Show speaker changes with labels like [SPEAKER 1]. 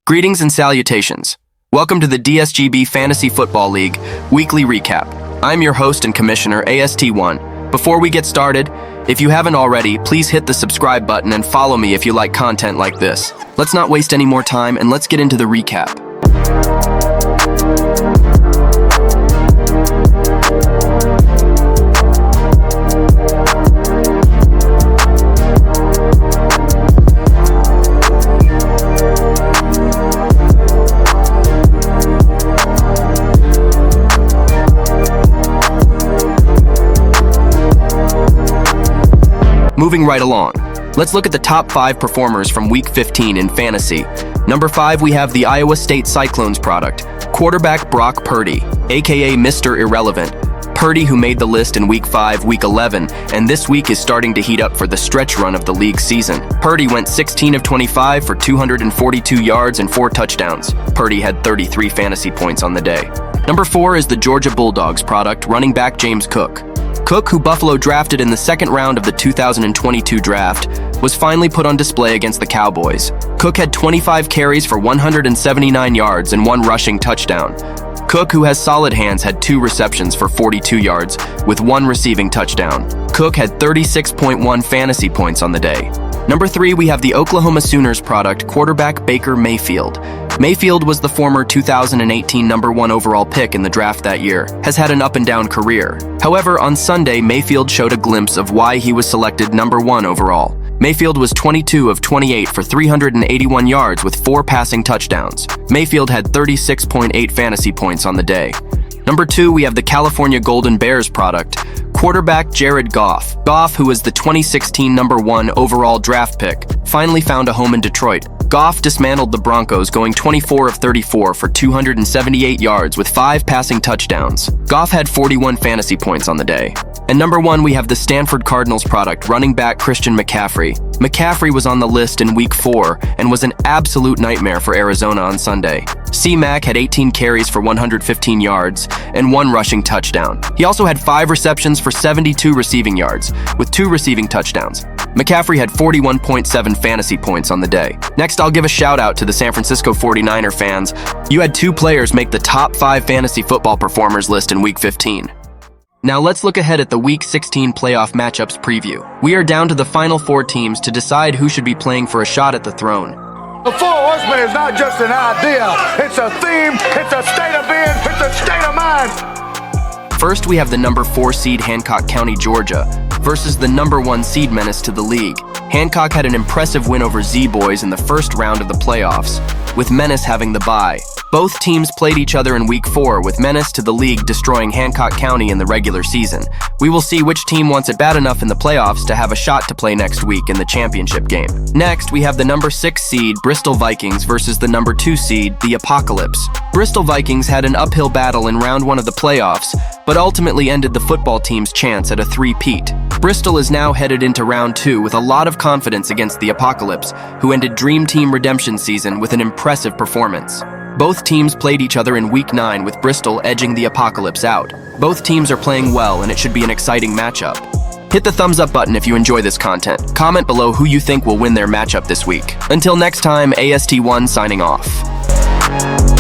[SPEAKER 1] Greetings and salutations. Welcome to the Dsgb Fantasy Football League Weekly Recap. I'm your host and commissioner, AST1. Before we get started, if you haven't already, please hit the subscribe button and follow me if you like content like this. Let's not waste any more time and let's get into the recap. Moving right along, let's look at the top 5 performers from Week 15 in fantasy. Number 5, we have the Iowa State Cyclones product, quarterback Brock Purdy, aka Mr. Irrelevant. Purdy, who made the list in Week 5, Week 11, and this week is starting to heat up for the stretch run of the league season. Purdy went 16 of 25 for 242 yards and 4 touchdowns. Purdy had 33 fantasy points on the day. Number 4 is the Georgia Bulldogs product, running back James Cook. Cook, who Buffalo drafted in the second round of the 2022 draft, was finally put on display against the Cowboys. Cook had 25 carries for 179 yards and 1 rushing touchdown. Cook, who has solid hands, had 2 receptions for 42 yards with 1 receiving touchdown. Cook had 36.1 fantasy points on the day. Number 3, we have the Oklahoma Sooners product, quarterback Baker Mayfield. Mayfield was the former 2018 number 1 overall pick in the draft that year, has had an up-and-down career. However, on Sunday, Mayfield showed a glimpse of why he was selected number 1 overall. Mayfield was 22 of 28 for 381 yards with 4 passing touchdowns. Mayfield had 36.8 fantasy points on the day. Number 2, we have the California Golden Bears product, quarterback Jared Goff. Goff, who was the 2016 number 1 overall draft pick, finally found a home in Detroit. Goff dismantled the Broncos, going 24 of 34 for 278 yards with 5 passing touchdowns. Goff had 41 fantasy points on the day. And number 1, we have the Stanford Cardinals product, running back Christian McCaffrey. McCaffrey was on the list in Week 4 and was an absolute nightmare for Arizona on Sunday. C-Mac had 18 carries for 115 yards and 1 rushing touchdown. He also had 5 receptions for 72 receiving yards, with 2 receiving touchdowns. McCaffrey had 41.7 fantasy points on the day. Next, I'll give a shout out to the San Francisco 49er fans. You had 2 players make the top 5 fantasy football performers list in Week 15. Now let's look ahead at the Week 16 playoff matchups preview. We are down to the final 4 teams to decide who should be playing for a shot at the throne.
[SPEAKER 2] The 4 Horsemen is not just an idea, it's a theme, it's a state of being, it's a state of mind.
[SPEAKER 1] First, we have the number 4 seed Hancock County, Georgia, versus the number 1 seed Menace to the league. Hancock had an impressive win over Z-Boys in the first round of the playoffs, with Menace having the bye. Both teams played each other in Week 4, with Menace to the league destroying Hancock County in the regular season. We will see which team wants it bad enough in the playoffs to have a shot to play next week in the championship game. Next, we have the number 6 seed Bristol Vikings versus the number 2 seed, the Apocalypse. Bristol Vikings had an uphill battle in round 1 of the playoffs, but ultimately ended the football team's chance at a 3-peat. Bristol is now headed into round 2 with a lot of confidence against the Apocalypse, who ended Dream Team Redemption season with an impressive performance. Both teams played each other in Week 9 with Bristol edging the Apocalypse out. Both teams are playing well and it should be an exciting matchup. Hit the thumbs up button if you enjoy this content. Comment below who you think will win their matchup this week. Until next time, AST1 signing off.